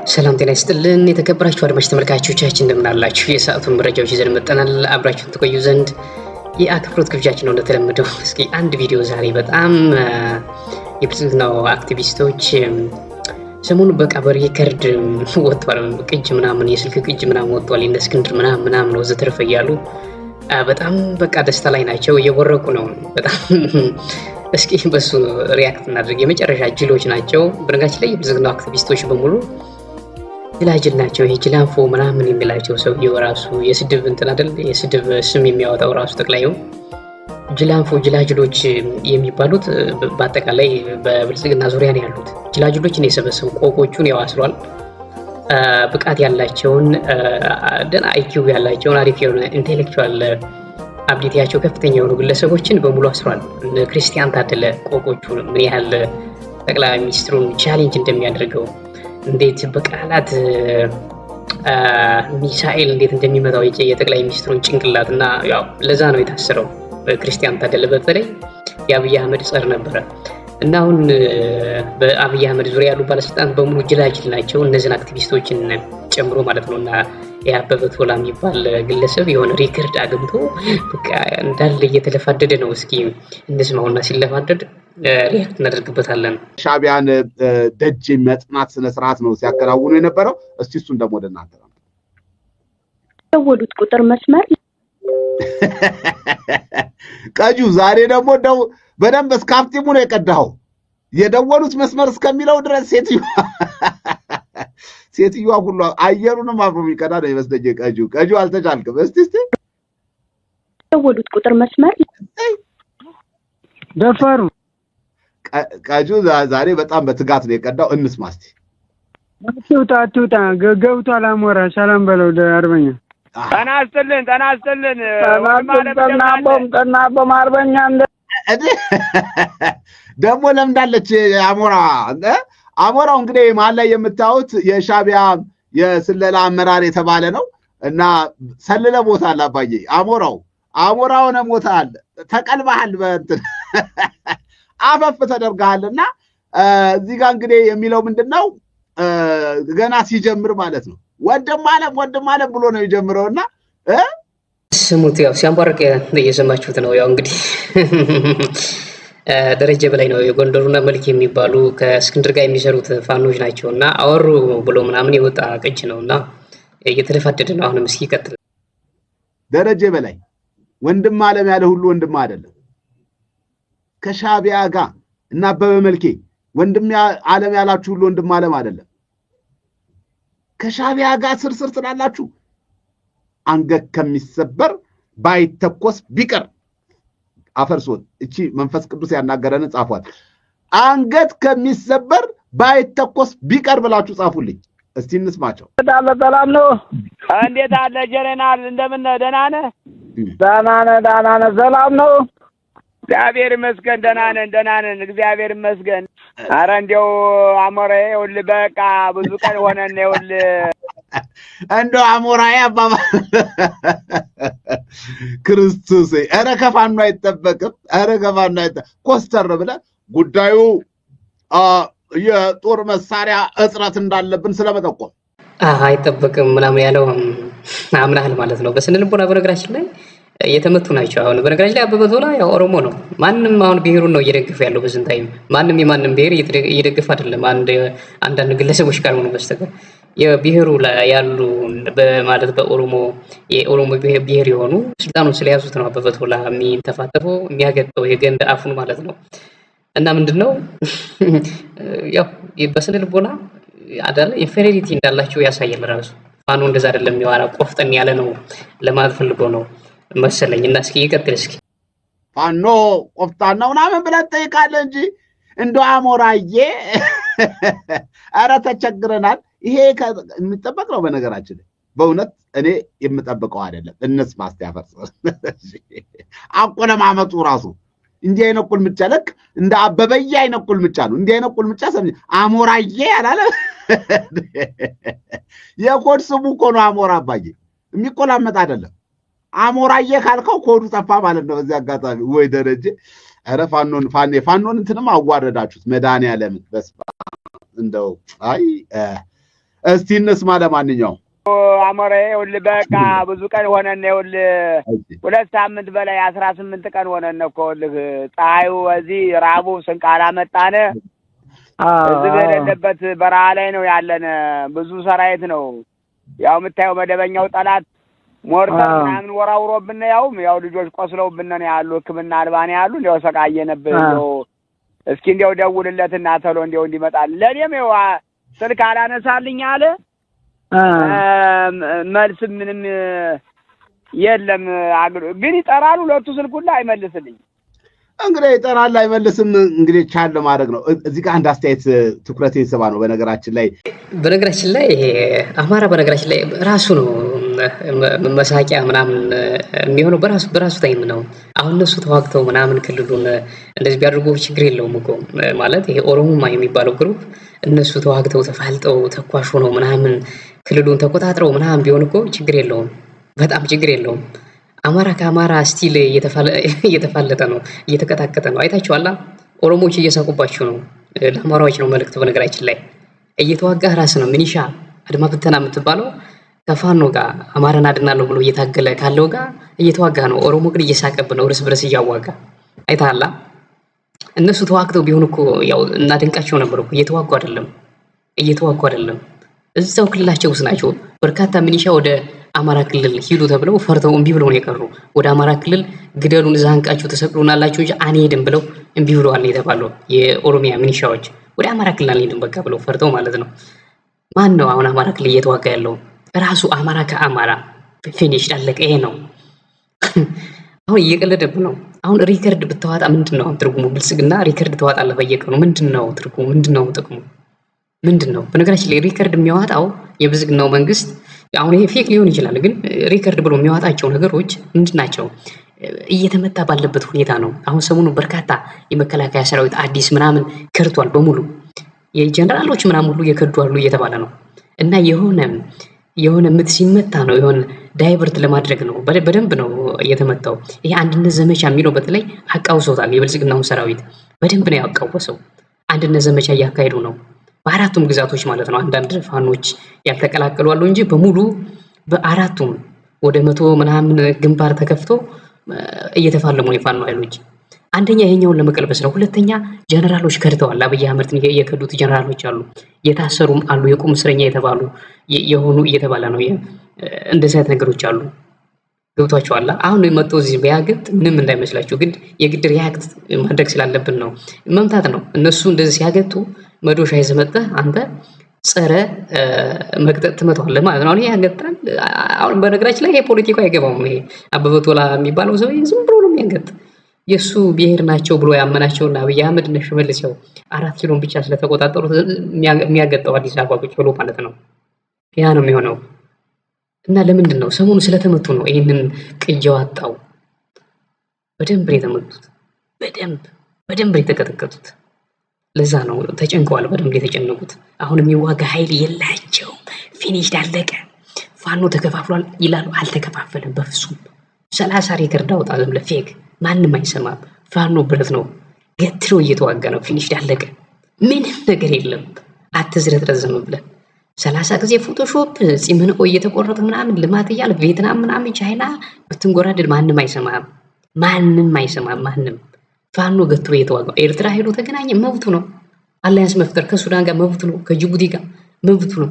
ሰላም ጤና ይስጥልን የተከበራችሁ አድማጭ ተመልካቾቻችን እንደምን አላችሁ? የሰዓቱን መረጃዎች ይዘን መጥተናል። አብራችሁን ትቆዩ ዘንድ የአክብሮት ግብዣችን ነው። እንደተለመደው እስኪ አንድ ቪዲዮ ዛሬ በጣም የብልጽግናው አክቲቪስቶች ሰሞኑን በቃ በሪከርድ ወጥቷል። ቅጅ ምናምን የስልክ ቅጅ ምናምን ወጥቷል። እነ እስክንድር ምናምን ወዘተረፈ እያሉ በጣም በቃ ደስታ ላይ ናቸው፣ እየቦረቁ ነው በጣም እስኪ በሱ ሪያክት እናድርግ። የመጨረሻ ጅሎች ናቸው። በነገራችን ላይ የብልጽግናው አክቲቪስቶች በሙሉ ጅላጅል ናቸው። ይሄ ጅላንፎ ምናምን የሚላቸው ሰውየው ራሱ የስድብ እንትን አይደል፣ የስድብ ስም የሚያወጣው ራሱ ጠቅላዩ ጅላንፎ ጅላጅሎች የሚባሉት በአጠቃላይ በብልጽግና ዙሪያ ነው ያሉት። ጅላጅሎችን የሰበሰቡ ቆቆቹን ያዋስሯል። ብቃት ያላቸውን ደና አይኪው ያላቸውን አሪፍ የሆነ ኢንቴሌክቹዋል አብዲቲያቸው ከፍተኛ የሆኑ ግለሰቦችን በሙሉ አስሯል። ክርስቲያን ታደለ ቆቆቹ ምን ያህል ጠቅላይ ሚኒስትሩን ቻሌንጅ እንደሚያደርገው እንዴት በቃላት ሚሳኤል እንዴት እንደሚመታው የጠቅላይ ሚኒስትሩን ጭንቅላት እና ያው ለዛ ነው የታሰረው። ክርስቲያን ታደለ በተለይ የአብይ አህመድ ጸር ነበረ እና አሁን በአብይ አህመድ ዙሪያ ያሉ ባለስልጣናት በሙሉ ጅላጅል ናቸው፣ እነዚህን አክቲቪስቶችን ጨምሮ ማለት ነው። እና የአበበ ቶላ የሚባል ግለሰብ የሆነ ሪከርድ አግኝቶ በቃ እንዳለ እየተለፋደደ ነው። እስኪ እንስማውና ሲለፋደድ ሪያክት እናደርግበታለን። ሻዕቢያን ደጅ መጥናት ስነ ስርዓት ነው ሲያከናውኑ የነበረው። እስቲ እሱን ደግሞ ወደ እናንተ ነው ደወሉት ቁጥር መስመር ቀጁ ዛሬ ደግሞ በደንብ እስካፍቲሙ ነው የቀዳው። የደወሉት መስመር እስከሚለው ድረስ ሴትዮዋ ሁሉ አየሩንም አብሮ የሚቀዳ ነው ይመስለኝ። ቀጁ አልተቻልክም። እስቲ ደወሉት ቁጥር መስመር ደፈሩ ቀጁ ዛሬ በጣም በትጋት ነው የቀዳው። እንስማ እስቲ። አትውጣ ገብቷል። አሞራ ሰላም በለው አርበኛ። ጤና ይስጥልን ጠናቦም አርበኛ ደግሞ ለምዳለች አሞራው እንግዲህ መሀል ላይ የምታዩት የሻዕቢያ የስለላ አመራር የተባለ ነው እና ሰልለ ሞታል። አባዬ አሞራው ነው ሞታል። ተቀልበሃል፣ በእንትን አፈፍ ተደርገሃልና እዚህ ጋር እንግዲህ የሚለው ምንድነው ገና ሲጀምር ማለት ነው ወንድም አለም ብሎ ነው የጀምረውና ስሙት። ያው ሲያንባርቅ እየሰማችሁት ነው። ያው እንግዲህ ደረጀ በላይ ነው የጎንደሩና መልክ የሚባሉ ከእስክንድር ጋር የሚሰሩት ፋኖች ናቸውና አወሩ ብሎ ምናምን የወጣ ቅጅ ነውና እየተደፋደደ ነው። አሁንም እስኪ ቀጥል። ደረጀ በላይ ወንድም አለም ያለ ሁሉ ወንድም አይደለም። ከሻዕቢያ ጋር እና አበበ መልኬ ወንድም አለም ያላችሁ ሁሉ ወንድም አለም አይደለም። ከሻዕቢያ ጋር ስርስር ስላላችሁ አንገት ከሚሰበር ባይተኮስ ቢቀር አፈርሶት እቺ መንፈስ ቅዱስ ያናገረን ጻፏት። አንገት ከሚሰበር ባይተኮስ ቢቀር ብላችሁ ጻፉልኝ። እስቲ እንስማቸው። ሰላም ነው። እንዴት አለ ጀነራል? እንደምን ነህ? ደህና ነህ? ደህና ነህ? ሰላም ነው። እግዚአብሔር ይመስገን። ደህና ነን እግዚአብሔር ይመስገን። ኧረ እንደው አሞራዬ ይኸውልህ በቃ ብዙ ቀን ሆነን ይኸውልህ እንደው አሞራዬ አባባ ክርስቶስ ኧረ ከፋኖ አይጠበቅም። ኮስተር ብለህ ጉዳዩ የጦር መሳሪያ እጥረት እንዳለብን ስለመጠቆም አይጠበቅም ምናምን ያለው አምናህል ማለት ነው። በስነ ልቦና በነገራችን ላይ እየተመቱ ናቸው። አሁን በነገራችን ላይ አበበ ቶላ ያው ኦሮሞ ነው። ማንም አሁን ብሔሩን ነው እየደገፈ ያለው በዝንታይም ማንም የማንም ብሔር እየደገፈ አይደለም። አንዳንድ ግለሰቦች ካልሆኑ በስተቀር የብሔሩ ላይ ያሉ በማለት የኦሮሞ ብሔር የሆኑ ስልጣኑን ስለያዙት ነው አበበ ቶላ የሚንተፋተፈው የሚያገጠው የገንደ አፉን ማለት ነው። እና ምንድነው ያው በስነ ልቦና አዳለ ኢንፌሪቲ እንዳላቸው ያሳያል። ራሱ ፋኖ እንደዛ አይደለም የሚዋራ ቆፍጠን ያለ ነው ለማለት ፈልጎ ነው መሰለኝ። እና እስኪ ይቀጥል። እስኪ ፋኖ ቆፍጣን ነው ምናምን ብለን ጠይቃለን እንጂ እንደው አሞራዬ ኧረ ተቸግረናል። ይሄ የሚጠበቅ ነው በነገራችን ላይ በእውነት እኔ የምጠብቀው አይደለም። እንስማ እስቲ ያፈርስ አቆለማመጡ ራሱ እንዲህ አይነት ቁልምጫ ልክ እንደ አበበዬ አይነት ቁልምጫ ነው። እንዲህ አይነት ቁልምጫ ሰምቼ አሞራዬ አላለ። የኮድ ስሙ እኮ ነው አሞራ። አባዬ የሚቆላመጥ አይደለም። አሞራዬ ካልከው ኮዱ ጠፋ ማለት ነው። በዚህ አጋጣሚ ወይ ደረጀ ኧረ ፋኖን እንትንም አዋረዳችሁት። መድኃኒዓለም በስመ አብ እንደው አይ እስቲ እንስማ። ለማንኛውም አሞሬ ይኸውልህ በቃ ብዙ ቀን ሆነን ይኸውልህ 2 ሳምንት በላይ 18 ቀን ሆነን እኮ ይኸውልህ ፀሐዩ እዚህ ራቡ ስንቃላ መጣነ እዚህ በሌለበት በረሃ ላይ ነው ያለን። ብዙ ሰራዊት ነው ያው የምታየው መደበኛው ጠላት ሞርተር ምናምን ወራውሮብን ያው ልጆች ቆስለውብን ነው ያሉ ሕክምና አልባኔ ያሉ እንደው ሰቃየነብህ። እንደው እስኪ እንደው ደውልለትና ተሎ እንደው እንዲመጣል ለኔም ያው ስልክ አላነሳልኝ አለ። መልስ ምንም የለም። ግን ይጠራሉ ሁለቱ ስልክ ሁሉ አይመልስልኝ። እንግዲህ ይጠራል አይመልስም። እንግዲህ ቻል ለማድረግ ነው። እዚህ ጋር አንድ አስተያየት ትኩረቴን ስባ ነው። በነገራችን ላይ አማራ በነገራችን ላይ ራሱ ነው መሳቂያ ምናምን የሚሆነው በራሱ ታይም ነው። አሁን እነሱ ተዋግተው ምናምን ክልሉን እንደዚህ ቢያደርጉ ችግር የለውም እኮ ማለት ይሄ ኦሮሞማ የሚባለው ግሩፕ እነሱ ተዋግተው ተፋልጠው ተኳሽ ሆነው ምናምን ክልሉን ተቆጣጥረው ምናምን ቢሆን እኮ ችግር የለውም፣ በጣም ችግር የለውም። አማራ ከአማራ ስቲል እየተፋለጠ ነው፣ እየተቀጣቀጠ ነው። አይታችኋላ። ኦሮሞዎች እየሳቁባችሁ ነው። ለአማራዎች ነው መልእክቱ። በነገራችን ላይ እየተዋጋህ ራስ ነው ሚኒሻ አድማ ብተና የምትባለው ከፋኖ ጋር አማራን አድናለሁ ብሎ እየታገለ ካለው ጋር እየተዋጋ ነው። ኦሮሞ ግን እየሳቀብ ነው፣ እርስ በርስ እያዋጋ አይታላ። እነሱ ተዋግተው ቢሆን እኮ ያው እናድንቃቸው ነበር እኮ። እየተዋጉ አይደለም፣ እዛው ክልላቸው ውስጥ ናቸው። በርካታ ሚኒሻ ወደ አማራ ክልል ሂዱ ተብለው ፈርተው እምቢ ብለው ነው የቀሩ። ወደ አማራ ክልል ግደሉን፣ እዛ አንቃችሁ ተሰቅሉናላችሁ እንጂ አንሄድም ብለው እምቢ ብለዋል ነው የተባለው። የኦሮሚያ ሚኒሻዎች ወደ አማራ ክልል አንሄድም በቃ ብለው ፈርተው ማለት ነው። ማን ነው አሁን አማራ ክልል እየተዋጋ ያለው? ራሱ አማራ ከአማራ ፊኒሽ አለቀ። ይሄ ነው። አሁን እየቀለደብን ነው። አሁን ሪከርድ ብታዋጣ ምንድነው ትርጉሙ? ብልጽግና ሪከርድ ታዋጣለህ በየቀኑ። ምንድነው ትርጉሙ? ምንድነው ጥቅሙ? ምንድነው? በነገራችን ላይ ሪከርድ የሚያዋጣው የብልጽግናው መንግስት አሁን ይሄ ፌክ ሊሆን ይችላል፣ ግን ሪከርድ ብሎ የሚያወጣቸው ነገሮች ምንድናቸው? እየተመታ ባለበት ሁኔታ ነው። አሁን ሰሞኑ በርካታ የመከላከያ ሰራዊት አዲስ ምናምን ከርቷል በሙሉ የጀነራሎች ምናምን ሁሉ የከዷሉ እየተባለ ነው። እና የሆነ ምት ሲመታ ነው የሆነ ዳይቨርት ለማድረግ ነው። በደንብ ነው እየተመታው። ይሄ አንድነት ዘመቻ የሚለው በተለይ አቃውሶታል። የብልጽግናውን ሰራዊት በደንብ ነው ያቃወሰው። አንድነት ዘመቻ እያካሄዱ ነው በአራቱም ግዛቶች ማለት ነው። አንዳንድ ፋኖች ያልተቀላቀሉ አሉ እንጂ በሙሉ በአራቱም ወደ 100 ምናምን ግንባር ተከፍቶ እየተፋለሙ ነው የፋኖ ኃይሎች። አንደኛ ይሄኛውን ለመቀልበስ ነው። ሁለተኛ ጀነራሎች ከድተዋል። አብይ አህመድን የከዱት ጀነራሎች አሉ፣ የታሰሩም አሉ፣ የቁም እስረኛ የተባሉ የሆኑ እየተባለ ነው። እንደዚህ አይነት ነገሮች አሉ። ገብቷቸዋል። አሁን መጥቶ እዚህ ቢያግጥ ምንም እንዳይመስላችሁ፣ ግን የግድ ሪያክት ማድረግ ስላለብን ነው። መምታት ነው። እነሱ እንደዚህ ሲያገጡ መዶሻ ይዘህ መጥተህ አንተ ጸረ መቅጠጥ ትመታዋለህ ማለት ነው። አሁን ያገጣል። አሁን በነገራችን ላይ ይሄ ፖለቲካው አይገባውም። ይሄ አበበ ቶላ የሚባለው ሰው ዝም ብሎ ነው የሚያገጥ። የሱ ብሔር ናቸው ብሎ ያመናቸውና አብይ አህመድ እና ሽመልስ ያው 4 ኪሎን ብቻ ስለተቆጣጠሩት የሚያገጠው አዲስ አበባ ቁጭ ብሎ ማለት ነው። ያ ነው የሚሆነው። እና ለምንድን ነው ሰሞኑ ስለተመቱ ነው ይሄንን ቅጅ ያወጣው። በደንብ ነው የተመቱት፣ በደንብ የተቀጠቀጡት። ለዛ ነው ተጨንቀዋል፣ በደንብ የተጨነቁት። አሁን የሚዋጋ ኃይል የላቸውም። ፊኒሽ አለቀ። ፋኖ ተከፋፍሏል ይላሉ፣ አልተከፋፈለም በፍጹም። 30 ሪከርድ አውጣ ዝም ብለህ ፌክ፣ ማንም አይሰማም። ፋኖ ብረት ነው ገትሮ እየተዋጋ ነው። ፊኒሽ አለቀ። ምንም ነገር የለም። አትዝረጥረጥ ዝም ብለህ 30 ጊዜ ፎቶሾፕ ጺምን እየተቆረጠ ምናምን ልማት እያለ ቪየትናም ምናምን ቻይና ብትንጎራደድ ማንም አይሰማም። ማንም ፋኖ ገትሮ እየተዋጋ። ኤርትራ ሄዶ ተገናኘ፣ መብቱ ነው። አላያንስ መፍጠር ከሱዳን ጋር መብቱ ነው። ከጅቡቲ ጋር መብቱ ነው።